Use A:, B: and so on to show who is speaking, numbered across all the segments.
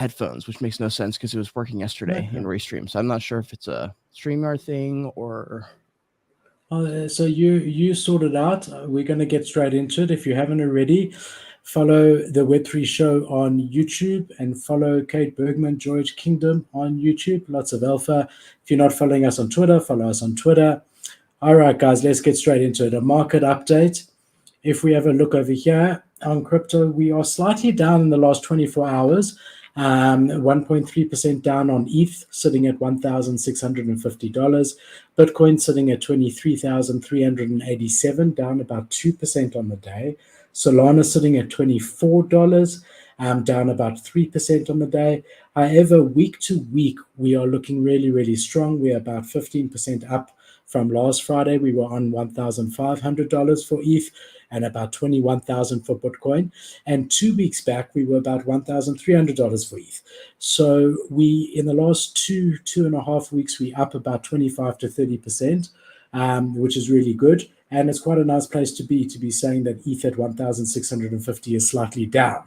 A: headphones, which makes no sense because it was working yesterday in Restream. So I'm not sure if it's a StreamYard thing or.
B: So you sort it out. We're going to get straight into it. If you haven't already, follow the Web3 show on YouTube and follow Kate Bergman, George Kingdom on YouTube. Lots of alpha. If you're not following us on Twitter, follow us on Twitter. All right, guys, let's get straight into it. A market update. If we have a look over here on crypto, we are slightly down in the last 24 hours. 1.3% down on ETH, sitting at $1,650. Bitcoin sitting at $23,387, down about 2% on the day. Solana sitting at $24, down about 3% on the day. However, week to week, we are looking really, really strong. We're about 15% up from last Friday. We were on $1,500 for ETH and about $21,000 for Bitcoin. And 2 weeks back, we were about $1,300 for ETH. So we, in the last two and a half weeks, we up about 25 to 30%, which is really good. And it's quite a nice place to be saying that ETH at 1,650 is slightly down.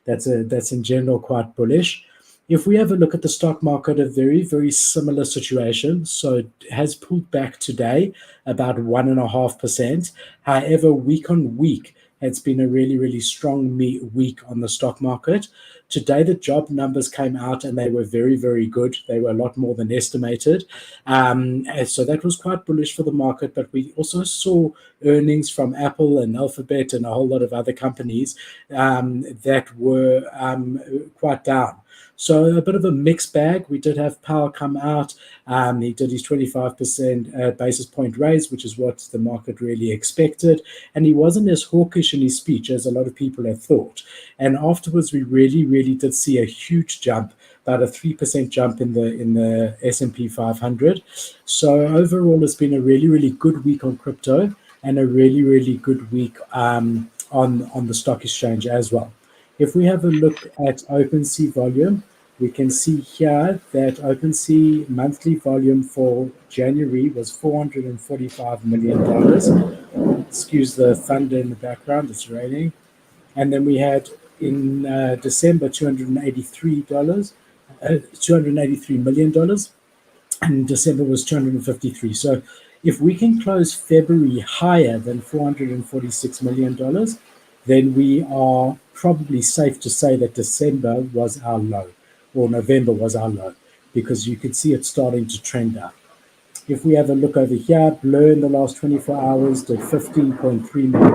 B: That's in general quite bullish. If we have a look at the stock market, a very, very similar situation. So it has pulled back today about 1.5%. However, week on week, it's been a really, really strong week on the stock market. Today, the job numbers came out and they were very, very good. They were a lot more than estimated. So that was quite bullish for the market. But we also saw earnings from Apple and Alphabet and a whole lot of other companies that were quite down. So a bit of a mixed bag. We did have Powell come out. He did his 25% basis point raise, which is what the market really expected. And he wasn't as hawkish in his speech as a lot of people had thought. And afterwards, we really, really did see a huge jump, about a 3% jump in the S&P 500. So overall, it's been a really, really good week on crypto and a really, really good week on the stock exchange as well. If we have a look at OpenSea volume, we can see here that OpenSea monthly volume for January was $445 million. Excuse the thunder in the background, it's raining. And then we had in December $283 million, and December was 253. So if we can close February higher than $446 million, then we are probably safe to say that December was our low, or November was our low, because you can see it starting to trend up. If we have a look over here, Blur in the last 24 hours did $15.3 million.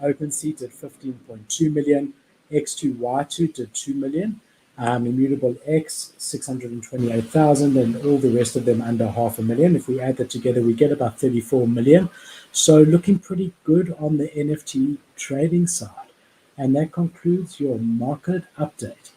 B: OpenSea did $15.2 million. X2Y2 did $2 million. Immutable X, 628,000, and all the rest of them under $500,000. If we add that together, we get about 34 million. So looking pretty good on the NFT trading side. And that concludes your market update.